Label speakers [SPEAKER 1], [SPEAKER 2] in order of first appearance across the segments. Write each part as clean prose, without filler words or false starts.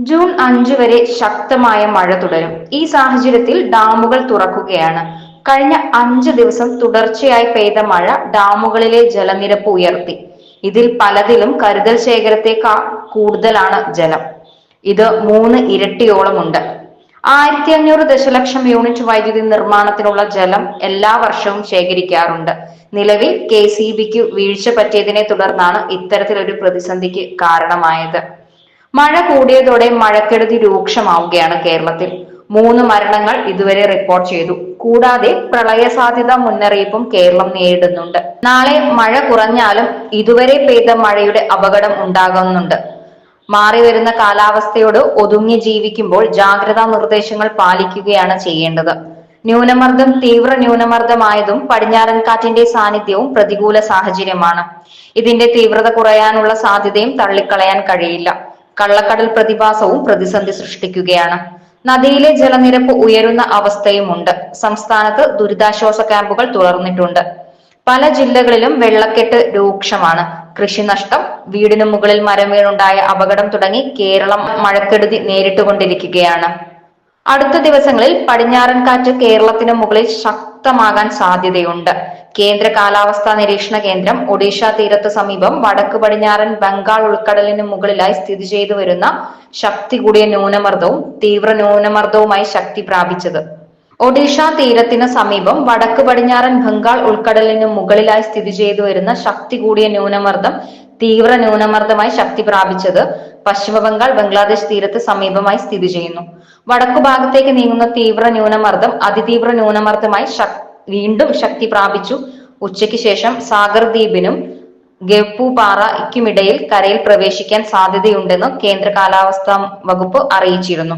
[SPEAKER 1] June 5 വരെ ശക്തമായ മഴ തുടരും. ഈ സാഹചര്യത്തിൽ ഡാമുകൾ തുറക്കുകയാണ്. കഴിഞ്ഞ 5 ദിവസം തുടർച്ചയായി പെയ്ത മഴ ഡാമുകളിലെ ജലനിരപ്പ് ഉയർത്തി. ഇതിൽ പലതിലും കരുതൽ ശേഖരത്തേക്കാൾ കൂടുതലാണ് ജലം. ഇത് 3 ഇരട്ടിയോളമുണ്ട്. 1500 ദശലക്ഷം യൂണിറ്റ് വൈദ്യുതി നിർമ്മാണത്തിനുള്ള ജലം എല്ലാ വർഷവും ശേഖരിക്കാറുണ്ട്. നിലവിൽ KCBക്ക് വീഴ്ച പറ്റിയതിനെ തുടർന്നാണ് ഇത്തരത്തിലൊരു പ്രതിസന്ധിക്ക് കാരണമായത്. മഴ കൂടിയതോടെ മഴക്കെടുതി രൂക്ഷമാവുകയാണ് കേരളത്തിൽ. 3 മരണങ്ങൾ ഇതുവരെ റിപ്പോർട്ട് ചെയ്തു. കൂടാതെ പ്രളയ സാധ്യതാ മുന്നറിയിപ്പും കേരളം നേരിടുന്നുണ്ട്. നാളെ മഴ കുറഞ്ഞാലും ഇതുവരെ പെയ്ത മഴയുടെ അപകടം ഉണ്ടാകുന്നുണ്ട്. മാറി വരുന്ന കാലാവസ്ഥയോട് ഒതുങ്ങി ജീവിക്കുമ്പോൾ ജാഗ്രതാ നിർദ്ദേശങ്ങൾ പാലിക്കുകയാണ് ചെയ്യേണ്ടത്. ന്യൂനമർദ്ദം തീവ്ര ന്യൂനമർദ്ദമായതും പടിഞ്ഞാറൻ കാറ്റിന്റെ സാന്നിധ്യവും പ്രതികൂല സാഹചര്യമാണ്. ഇതിന്റെ തീവ്രത കുറയാനുള്ള സാധ്യതയും തള്ളിക്കളയാൻ കഴിയില്ല. കള്ളക്കടൽ പ്രതിഭാസവും പ്രതിസന്ധി സൃഷ്ടിക്കുകയാണ്. നദിയിലെ ജലനിരപ്പ് ഉയരുന്ന അവസ്ഥയുമുണ്ട്. സംസ്ഥാനത്ത് ദുരിതാശ്വാസ ക്യാമ്പുകൾ തുറന്നിട്ടുണ്ട്. പല ജില്ലകളിലും വെള്ളക്കെട്ട് രൂക്ഷമാണ്. കൃഷിനഷ്ടം, വീടിനു മുകളിൽ മരം വീണുണ്ടായ അപകടം തുടങ്ങി കേരളം മഴക്കെടുതി നേരിട്ടുകൊണ്ടിരിക്കുകയാണ്. അടുത്ത ദിവസങ്ങളിൽ പടിഞ്ഞാറൻ കാറ്റ് കേരളത്തിന് മുകളിൽ ശക്തമാകാൻ സാധ്യതയുണ്ട്. കേന്ദ്ര കാലാവസ്ഥാ നിരീക്ഷണ കേന്ദ്രം ഒഡീഷ തീരത്ത് സമീപം വടക്ക് പടിഞ്ഞാറൻ ബംഗാൾ ഉൾക്കടലിന് മുകളിലായി സ്ഥിതി ചെയ്തു വരുന്ന ശക്തി കൂടിയ ന്യൂനമർദ്ദവും തീവ്ര ന്യൂനമർദ്ദവുമായി ശക്തി പ്രാപിച്ചത്. ഒഡീഷ തീരത്തിന് സമീപം വടക്ക് പടിഞ്ഞാറൻ ബംഗാൾ ഉൾക്കടലിന് മുകളിലായി സ്ഥിതി ചെയ്തു വരുന്ന ശക്തി കൂടിയ ന്യൂനമർദ്ദം തീവ്ര ന്യൂനമർദ്ദമായി ശക്തി പ്രാപിച്ചത് പശ്ചിമ ബംഗാൾ ബംഗ്ലാദേശ് തീരത്ത് സമീപമായി സ്ഥിതി ചെയ്യുന്നു. വടക്കു ഭാഗത്തേക്ക് നീങ്ങുന്ന തീവ്ര ന്യൂനമർദ്ദം അതിതീവ്ര ന്യൂനമർദ്ദമായി വീണ്ടും ശക്തി പ്രാപിച്ചു. ഉച്ചയ്ക്ക് ശേഷം സാഗർ ദ്വീപിനും ഗപ്പുപാറയ്ക്കുമിടയിൽ കരയിൽ പ്രവേശിക്കാൻ സാധ്യതയുണ്ടെന്ന് കേന്ദ്ര കാലാവസ്ഥാ വകുപ്പ് അറിയിച്ചിരുന്നു.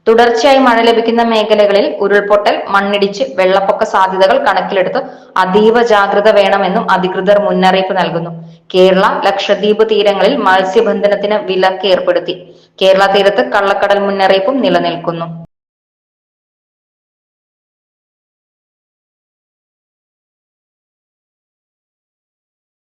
[SPEAKER 1] തുടർച്ചയായി മഴ ലഭിക്കുന്ന മേഖലകളിൽ ഉരുൾപൊട്ടൽ, മണ്ണിടിച്ച്, വെള്ളപ്പൊക്ക സാധ്യതകൾ കണക്കിലെടുത്ത് അതീവ ജാഗ്രത വേണമെന്നും അധികൃതർ മുന്നറിയിപ്പ് നൽകുന്നു. കേരള, ലക്ഷദ്വീപ് തീരങ്ങളിൽ മത്സ്യബന്ധനത്തിന് വിലക്ക് ഏർപ്പെടുത്തി. കേരള തീരത്ത് കള്ളക്കടൽ മുന്നറിയിപ്പും നിലനിൽക്കുന്നു.